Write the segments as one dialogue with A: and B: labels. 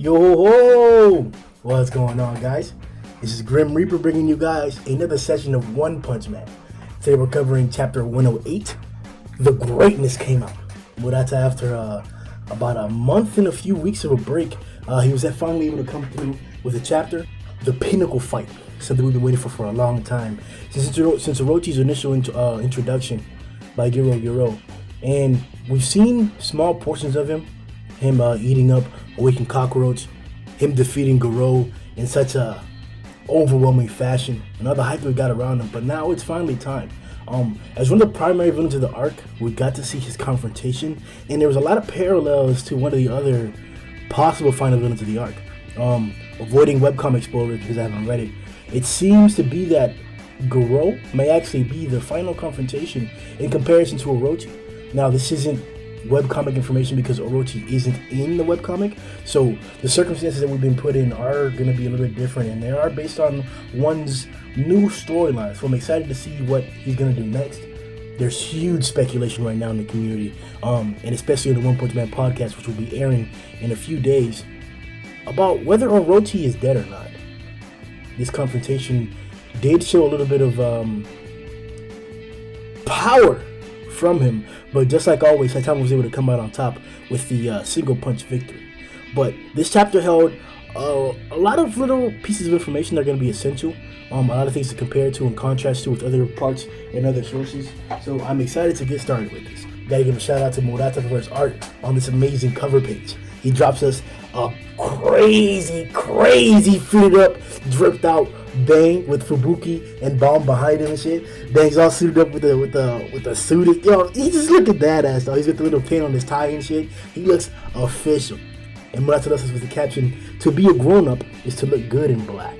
A: Yo, what's going on, guys? This is Grimm Reaper bringing you guys another session of One Punch Man. Today we're covering chapter 108. The Greatness came out. Murata, after about a month and a few weeks of a break, he was finally able to come through with a chapter, The Pinnacle Fight, something we've been waiting for a long time. Since Orochi's initial introduction by Gero. And we've seen small portions of him eating up Awakened Cockroach, him defeating Gero in such a overwhelming fashion, and all the hype we got around him. But now it's finally time. As one of the primary villains of the arc, we got to see his confrontation, and there was a lot of parallels to one of the other possible final villains of the arc. Avoiding webcomic spoilers because I haven't read it. It seems to be that Gero may actually be the final confrontation in comparison to Orochi. Now, this isn't webcomic information because Orochi isn't in the webcomic, so the circumstances that we've been put in are going to be a little bit different, and they are based on one's new storyline. So I'm excited to see what he's going to do next. There's huge speculation right now in the community, and especially in the One Punch Man podcast, which will be airing in a few days, about whether Orochi is dead or not. This confrontation did show a little bit of power from him, but just like always, Saitama was able to come out on top with the single punch victory. But this chapter held a lot of little pieces of information that are going to be essential, a lot of things to compare to and contrast to with other parts and other sources. So I'm excited to get started with this. Gotta give a shout out to Murata for his art on this amazing cover page. He drops us a crazy fitted up, dripped out Bang with Fubuki and Bomb behind him and shit. Bang's all suited up with the suit. Yo, he just looking badass though. He's got the little pin on his tie and shit. He looks official. And Murata does this with the caption, "To be a grown-up is to look good in black."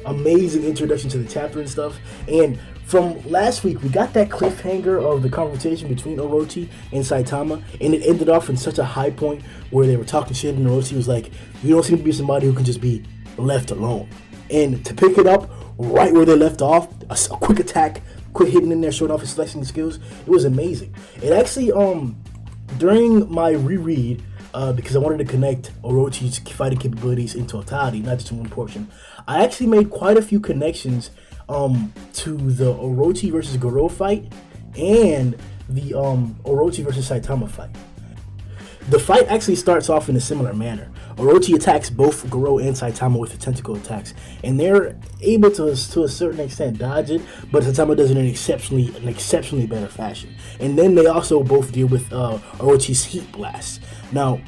A: Amazing introduction to the chapter and stuff. And from last week, we got that cliffhanger of the conversation between Orochi and Saitama, and it ended off in such a high point where they were talking shit, and Orochi was like, "You don't seem to be somebody who can just be left alone." And to pick it up right where they left off, a quick attack, quick hitting in there, showing off his flexing skills, it was amazing. It actually, during my reread, because I wanted to connect Orochi's fighting capabilities in totality, not just in one portion, I actually made quite a few connections to the Orochi versus Gero fight and the Orochi versus Saitama fight. The fight actually starts off in a similar manner. Orochi attacks both Gero and Saitama with the tentacle attacks, and they're able to a certain extent dodge it, but Saitama does it in an exceptionally better fashion. And then they also both deal with Orochi's heat blast. Now,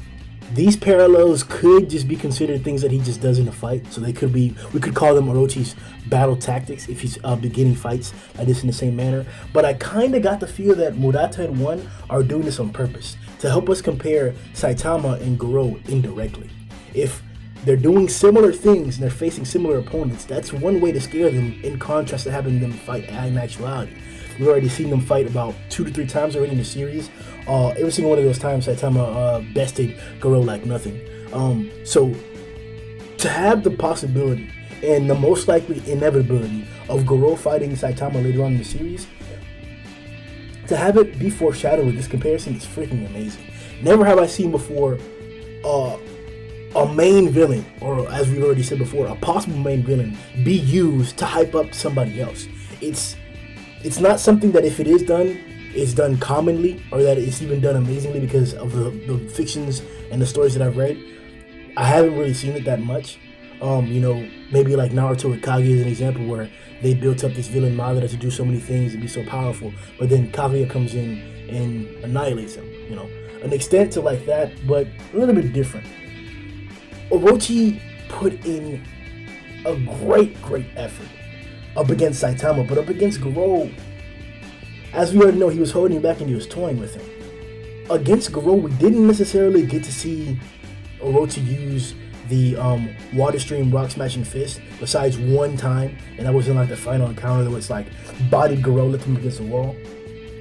A: these parallels could just be considered things that he just does in a fight, so we could call them Orochi's battle tactics if he's beginning fights like this in the same manner. But I kind of got the feel that Murata and One are doing this on purpose to help us compare Saitama and Gero indirectly. If they're doing similar things and they're facing similar opponents, that's one way to scare them, in contrast to having them fight in actuality. We've already seen them fight about 2 to 3 times already in the series. Every single one of those times, Saitama bested Gero like nothing. So to have the possibility and the most likely inevitability of Gero fighting Saitama later on in the series, to have it be foreshadowed with this comparison is freaking amazing. Never have I seen before a main villain, or as we've already said before, a possible main villain be used to hype up somebody else. It's not something that if it is done, it's done commonly, or that it's even done amazingly because of the fictions and the stories that I've read. I haven't really seen it that much. Maybe like Naruto with Kage is an example where they built up this villain Madara to do so many things and be so powerful, but then Kaguya comes in and annihilates him. An extent to like that, but a little bit different. Orochi put in a great effort up against Saitama, but up against Gero, as we already know, he was holding him back and he was toying with him. Against Gero, we didn't necessarily get to see Orochi use the water stream rock smashing fist besides one time, and that was in like the final encounter that was like bodied Gero, lifted him against the wall.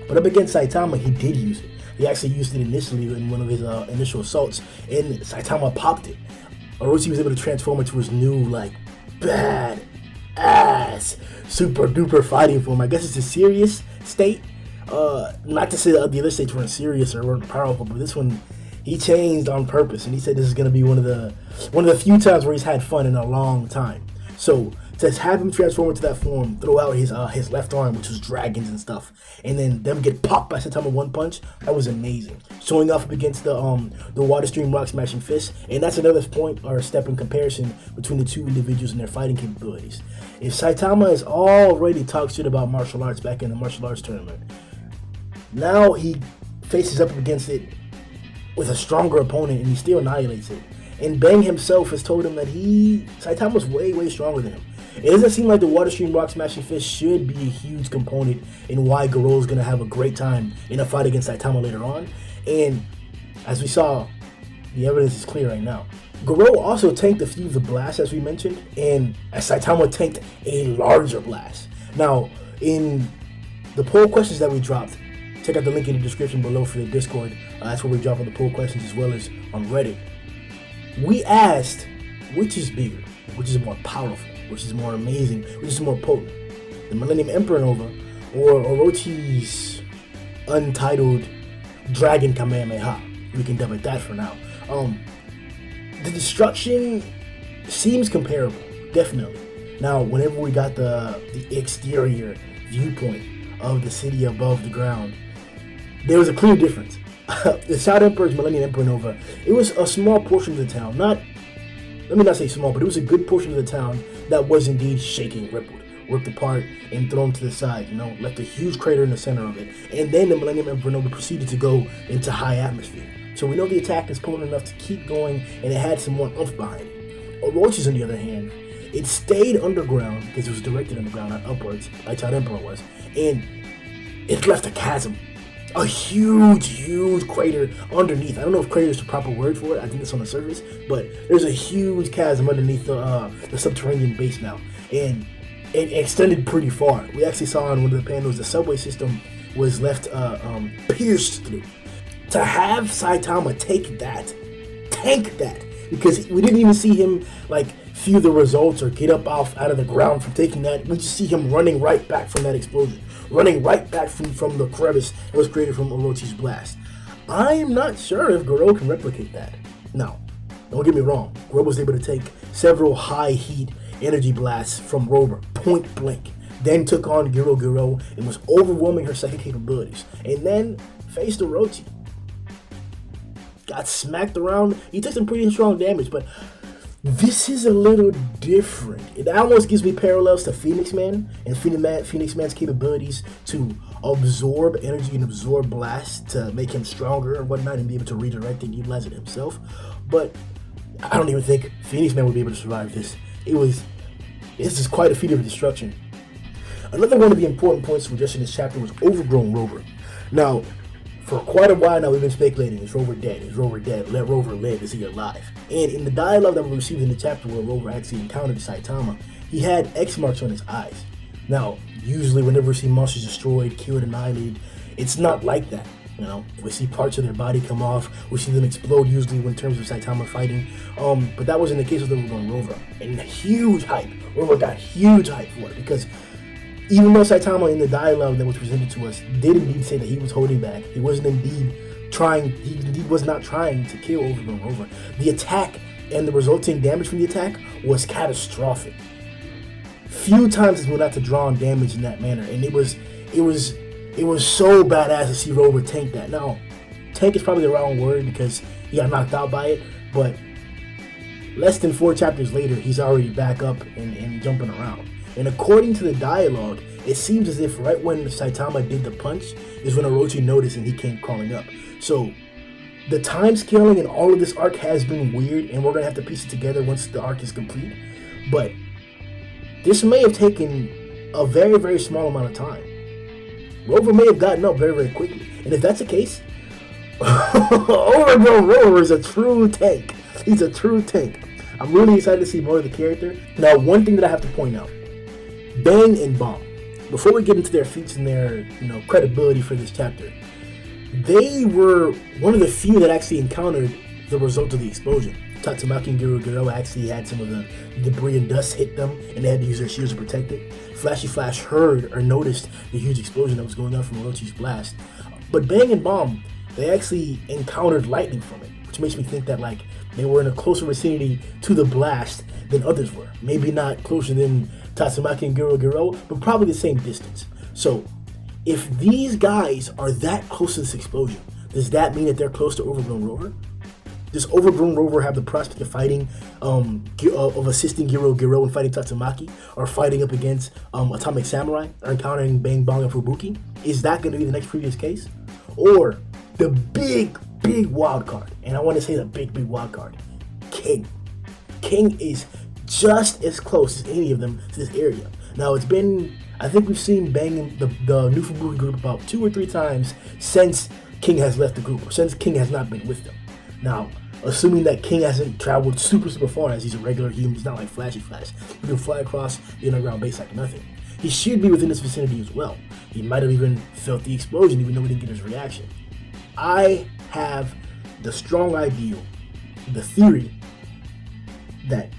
A: But up against Saitama, he did use it. He actually used it initially in one of his initial assaults, and Saitama popped it. Orochi was able to transform into his new, like, bad ass super duper fighting form. I guess it's a serious state. Not to say that the other states weren't serious or weren't powerful, but this one, he changed on purpose, and he said this is gonna be one of the few times where he's had fun in a long time. So to have him transform into that form, throw out his left arm, which was dragons and stuff, and then them get popped by Saitama one punch, that was amazing. Showing off against the water stream rock smashing fist, and that's another point or step in comparison between the two individuals and their fighting capabilities. If Saitama has already talked shit about martial arts back in the martial arts tournament, now he faces up against it with a stronger opponent and he still annihilates it. And Bang himself has told him that Saitama's way stronger than him. It doesn't seem like the Water Stream Rock Smashing Fist should be a huge component in why Garou's going to have a great time in a fight against Saitama later on. And as we saw, the evidence is clear right now. Garou also tanked a few of the blasts, as we mentioned, and as Saitama tanked a larger blast. Now, in the poll questions that we dropped, check out the link in the description below for the Discord. That's where we drop all the poll questions as well as on Reddit. We asked, which is bigger, which is more powerful, which is more amazing, which is more potent, the Millennium Emperor Nova or Orochi's untitled Dragon Kamehameha? We can dub it that for now. The destruction seems comparable, definitely. Now, whenever we got the exterior viewpoint of the city above the ground, there was a clear difference. The South Emperor's Millennium Emperor Nova, it was a small portion of the town. Let me not say small, but it was a good portion of the town that was indeed shaking, ripped apart, and thrown to the side, left a huge crater in the center of it. And then the Millennium Emperor Nova proceeded to go into high atmosphere. So we know the attack is potent enough to keep going, and it had some more oomph behind it. Orochi's, on the other hand, it stayed underground because it was directed underground, not upwards, like South Emperor was, and it left a chasm. A huge crater underneath. I don't know if crater is the proper word for it. I think it's on the surface, but there's a huge chasm underneath the subterranean base now, and it extended pretty far. We actually saw on one of the panels the subway system was left pierced through. To have Saitama tank that, because we didn't even see him feel the results or get up out of the ground from taking that. We just see him running right back from that explosion. Running right back from the crevice that was created from Orochi's blast. I'm not sure if Garou can replicate that. Now, don't get me wrong. Garou was able to take several high heat energy blasts from Rover, point blank. Then took on Garou and was overwhelming her psychic capabilities. And then faced Orochi. Got smacked around. He took some pretty strong damage, but this is a little different. It almost gives me parallels to Phoenix Man and Phoenix Man's capabilities to absorb energy and absorb blasts to make him stronger and whatnot and be able to redirect and utilize it himself. But I don't even think Phoenix Man would be able to survive this. This is quite a feat of destruction. Another one of the important points we addressed in this chapter was overgrown Rover. Now, for quite a while now, we've been speculating, is Rover dead? Is Rover dead? Let Rover live. Is he alive? And in the dialogue that we received in the chapter where Rover actually encountered Saitama, he had X marks on his eyes. Now, usually whenever we see monsters destroyed, killed, annihilated, it's not like that. We see parts of their body come off. We see them explode usually in terms of Saitama fighting. But that wasn't the case with the overgrown Rover. And huge hype. Rover got huge hype for it because even though Saitama in the dialogue that was presented to us did indeed say that he was holding back, he wasn't indeed trying, he indeed was not trying to kill Overgrown Rover. The attack and the resulting damage from the attack was catastrophic. Few times has been not to draw on damage in that manner, and it was so badass to see Rover tank that. Now, tank is probably the wrong word because he got knocked out by it, but less than 4 chapters later, he's already back up and jumping around. And according to the dialogue, it seems as if right when Saitama did the punch is when Orochi noticed and he came crawling up. So the time scaling in all of this arc has been weird, and we're going to have to piece it together once the arc is complete. But this may have taken a very, very small amount of time. Rover may have gotten up very, very quickly. And if that's the case, Overgrown Rover is a true tank. He's a true tank. I'm really excited to see more of the character. Now, one thing that I have to point out. Bang and Bomb, before we get into their feats and their credibility for this chapter, they were one of the few that actually encountered the result of the explosion. Tatsumaki and Garou actually had some of the debris and dust hit them, and they had to use their shields to protect it. Flashy Flash heard or noticed the huge explosion that was going on from Orochi's blast. But Bang and Bomb they actually encountered lightning from it, which makes me think that like they were in a closer vicinity to the blast than others were. Maybe not closer than Tatsumaki and Gero, but probably the same distance. So if these guys are that close to this explosion, does that mean that they're close to Overgrown Rover? Does Overgrown Rover have the prospect of fighting, of assisting Gero in fighting Tatsumaki, or fighting up against Atomic Samurai, or encountering Bang Bang and Fubuki? Is that going to be the next previous case? Or the big wild card, and I want to say the big wild card, King. King is just as close as any of them to this area. Now it's been, I think we've seen Bang the new Fubuki group about 2 or 3 times since King has left the group, or since King has not been with them. Now, assuming that King hasn't traveled super far, as he's a regular human, he's not like Flashy Flash. He can fly across the underground base like nothing. He should be within this vicinity as well. He might have even felt the explosion, even though we didn't get his reaction. I have the strong idea, the theory, that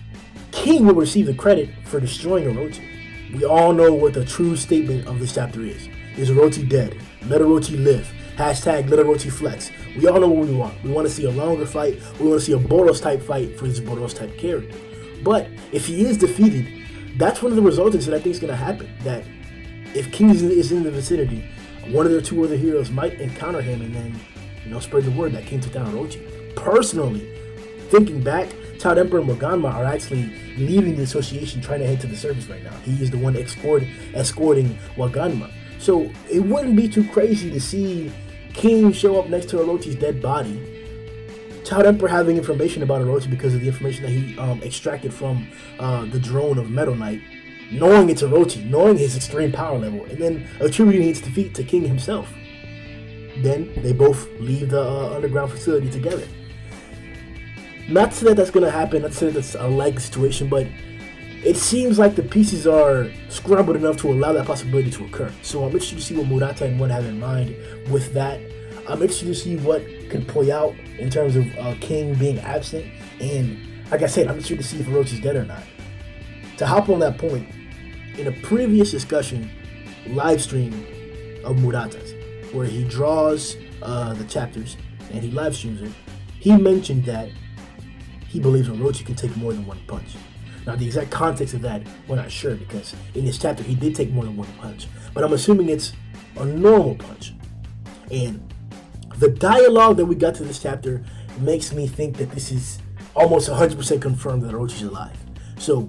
A: King will receive the credit for destroying Orochi. We all know what the true statement of this chapter is. Is Orochi dead? Let Orochi live. Hashtag let Orochi flex. We all know what we want. We want to see a longer fight. We want to see a Boros type fight for this Boros type character. But if he is defeated, that's one of the resultants that I think is going to happen. That if King is in the vicinity, one of their 2 other heroes might encounter him and then, spread the word that King took down Orochi. Personally, thinking back, Child Emperor and Moganma are actually leaving the association, trying to head to the surface right now. He is the one escorting Waganma. So it wouldn't be too crazy to see King show up next to Orochi's dead body. Child Emperor having information about Orochi because of the information that he extracted from the drone of Metal Knight, knowing it's Orochi, knowing his extreme power level, and then attributing its defeat to King himself. Then they both leave the underground facility together. Not to say that that's going to happen, not to say that that's a likely situation, but it seems like the pieces are scrambled enough to allow that possibility to occur. So I'm interested to see what Murata and One have in mind with that. I'm interested to see what can play out in terms of King being absent. And like I said, I'm interested to see if Orochi's dead or not. To hop on that point, in a previous discussion, live stream of Murata's, where he draws the chapters and he live streams it, he mentioned that he believes Orochi can take more than one punch. Now, the exact context of that, we're not sure, because in this chapter, he did take more than one punch. But I'm assuming it's a normal punch. And the dialogue that we got to this chapter makes me think that this is almost 100% confirmed that Orochi's alive. So,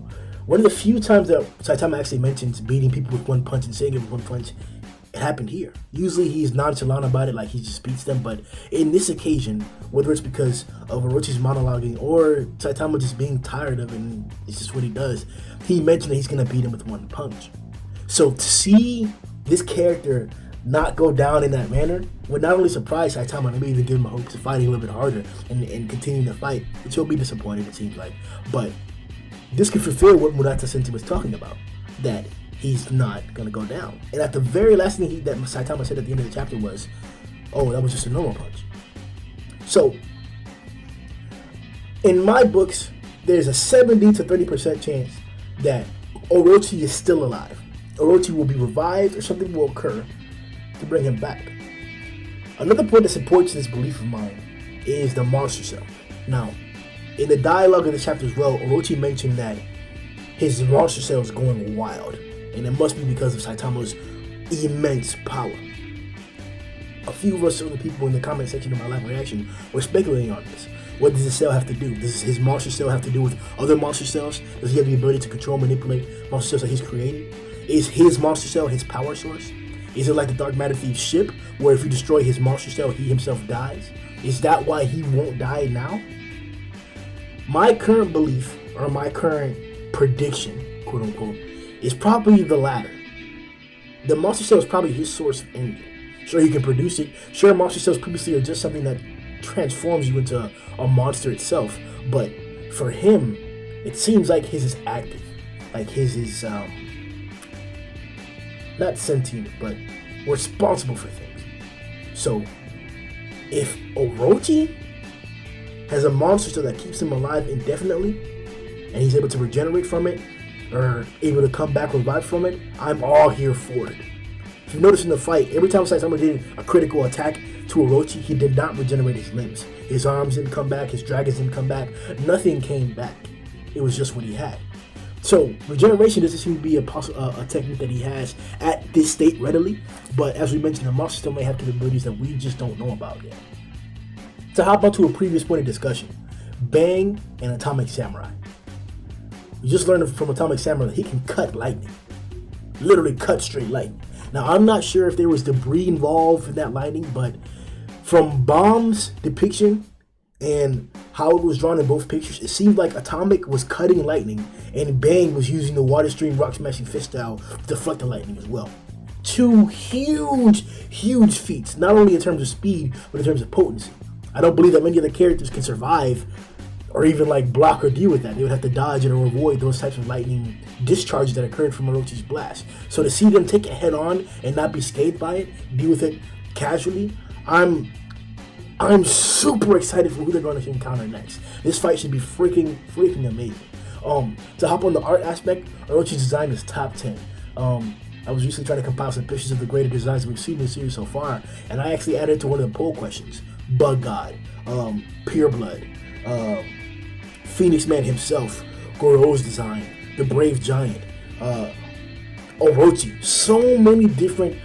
A: one of the few times that Saitama actually mentions beating people with one punch and saying it with one punch, it happened here. Usually he's nonchalant about it, like he just beats them, but in this occasion, whether it's because of Orochi's monologuing or Saitama just being tired of it and it's just what he does, he mentioned that he's going to beat him with one punch. So to see this character not go down in that manner would not only surprise Saitama, maybe even give him a hope of fighting a little bit harder and continuing the fight, which he'll be disappointed, it seems like. But this could fulfill what Murata-sensei was talking about, that he's not going to go down. And at the very last thing that Saitama said at the end of the chapter was, oh, that was just a normal punch. So, in my books, there's a 70 to 30% chance that Orochi is still alive. Orochi will be revived or something will occur to bring him back. Another point that supports this belief of mine is the monster cell. Now, in the dialogue of the chapter as well, Orochi mentioned that his monster cell is going wild. And it must be because of Saitama's immense power. A few of us other people in the comment section of my live reaction were speculating on this. What does the cell have to do? Does his monster cell have to do with other monster cells? Does he have the ability to control, manipulate monster cells that he's created? Is his monster cell his power source? Is it like the Dark Matter Thief's ship, where if you destroy his monster cell, he himself dies? Is that why he won't die now? My current belief, or my current prediction, quote unquote, is probably the latter. The monster cell is probably his source of energy. Sure, he can produce it. Sure, monster cells previously are just something that transforms you into a monster itself. But for him, it seems like his is active. Like his is, not sentient, but responsible for things. So, if Orochi has a monster cell that keeps him alive indefinitely, and he's able to regenerate from it, or able to come back revived from it, I'm all here for it. If you notice in the fight, every time Saitama did a critical attack, to Orochi, he did not regenerate his limbs. His arms didn't come back, his dragons didn't come back, nothing came back. It was just what he had. So regeneration doesn't seem to be a technique that he has at this state readily, but as we mentioned, the monster still may have capabilities that we just don't know about yet. To hop onto a previous point of discussion, Bang and Atomic Samurai. We just learned from Atomic Samurai that he can cut lightning. Literally cut straight lightning. Now, I'm not sure if there was debris involved in that lightning, but from Bomb's depiction and how it was drawn in both pictures, it seemed like Atomic was cutting lightning and Bang was using the Water Stream Rock Smashing Fist style to deflect the lightning as well. Two huge feats, not only in terms of speed, but in terms of potency. I don't believe that many other characters can survive or even like block or deal with that. They would have to dodge or avoid those types of lightning discharges that occurred from Orochi's blast. So to see them take it head on and not be scathed by it, deal with it casually, I'm super excited for who they're going to encounter next. This fight should be freaking amazing. To hop on the art aspect, Orochi's design is top 10. I was recently trying to compile some pictures of the greater designs we've seen in the series so far, and I actually added to one of the poll questions. Bug God, Pure Blood, Phoenix Man himself, Goro's design, the Brave Giant, Orochi. So many different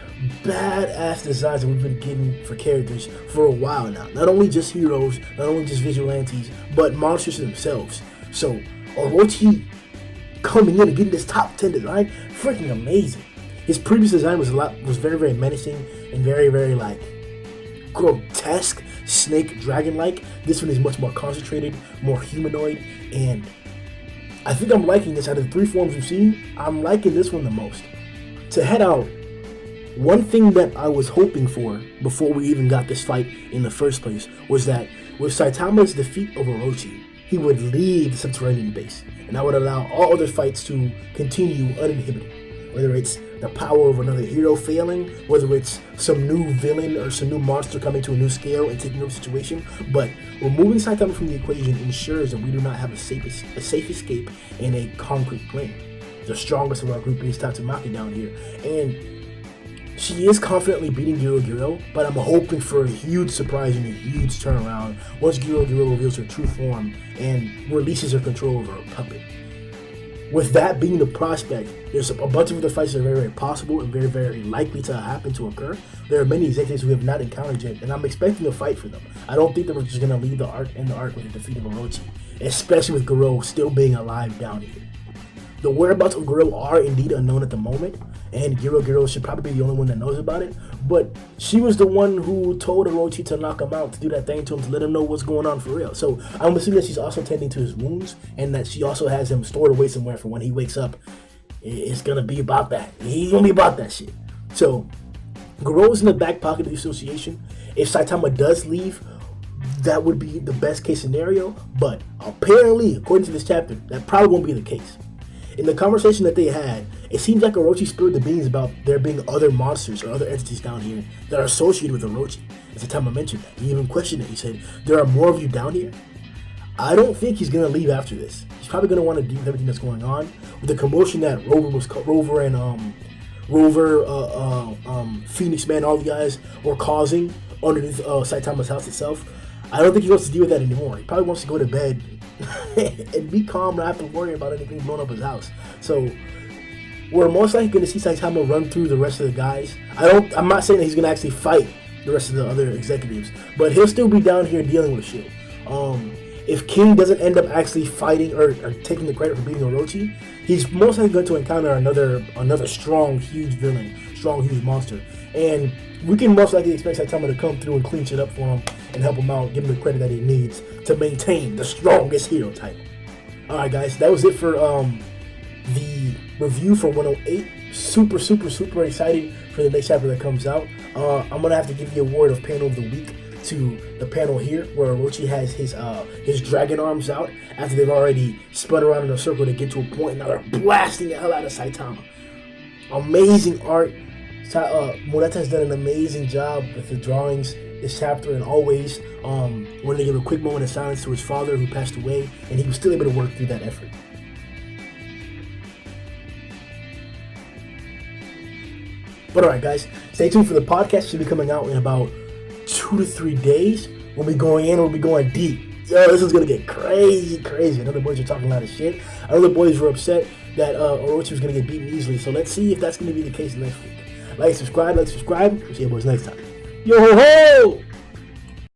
A: badass designs that we've been getting for characters for a while now. Not only just heroes, not only just vigilantes, but monsters themselves. So Orochi coming in and getting this top 10 design, freaking amazing. His previous design was very menacing and very like grotesque, snake dragon-like. This one is much more concentrated, more humanoid, and I think I'm liking this. Out of the three forms we've seen, I'm liking this one the most. To head out, one thing that I was hoping for before we even got this fight in the first place was that with Saitama's defeat of Orochi, he would leave the subterranean base, and that would allow all other fights to continue uninhibited. Whether it's the power of another hero failing, whether it's some new villain or some new monster coming to a new scale and taking over the situation, but removing Saitama from the equation ensures that we do not have a safe escape in a concrete plane. The strongest of our group is Tatsumaki down here, and she is confidently beating Giro, but I'm hoping for a huge surprise and a huge turnaround once Giro reveals her true form and releases her control over her puppet. With that being the prospect, there's a bunch of other fights that are very possible and very likely to happen to occur. There are many executives we have not encountered yet, and I'm expecting a fight for them. I don't think that we're just going to leave the arc with the defeat of Orochi, especially with Goro still being alive down here. The whereabouts of Goro are indeed unknown at the moment, and Giro should probably be the only one that knows about it, but she was the one who told Orochi to knock him out, to do that thing to him, to let him know what's going on for real. So I'm assuming that she's also tending to his wounds, and that she also has him stored away somewhere for when he wakes up. It's gonna be about that. He's gonna be about that shit. So Goro's in the back pocket of the association. If Saitama does leave, that would be the best case scenario, but apparently, according to this chapter, that probably won't be the case. In the conversation that they had, it seems like Orochi spilled the beans about there being other monsters or other entities down here that are associated with Orochi. At the time I mentioned that, he even questioned it. He said, "There are more of you down here?" I don't think he's gonna leave after this. He's probably gonna want to deal with everything that's going on with the commotion that Phoenix Man, all the guys were causing underneath Saitama's house itself. I don't think he wants to deal with that anymore. He probably wants to go to bed and be calm, not have to worry about anything blowing up his house. So we're most likely going to see Saitama run through the rest of the guys. I'm not saying that he's going to actually fight the rest of the other executives, but he'll still be down here dealing with shit. If King doesn't end up actually fighting or taking the credit for beating Orochi, he's most likely going to encounter another strong, huge villain, strong, huge monster. And we can most likely expect Saitama to come through and clean shit up for him and help him out, give him the credit that he needs to maintain the strongest hero title. Alright guys, that was it for the review for 108. Super excited for the next chapter that comes out. I'm going to have to give the award of panel of the week to the panel here where Orochi has his dragon arms out after they've already spun around in a circle to get to a point, and now they're blasting the hell out of Saitama. Amazing art. Murata has done an amazing job with the drawings this chapter, and always wanted to give a quick moment of silence to his father who passed away, and he was still able to work through that effort. But alright guys, stay tuned for the podcast. It should be coming out in about 2 2 to 3 days, we'll be going in, we'll be going deep. Yo, this is gonna get crazy. I know the boys are talking a lot of shit. I know the boys were upset that Orochi was gonna get beaten easily. So let's see if that's gonna be the case next week. Like, subscribe. We'll see you boys next time. Yo ho ho!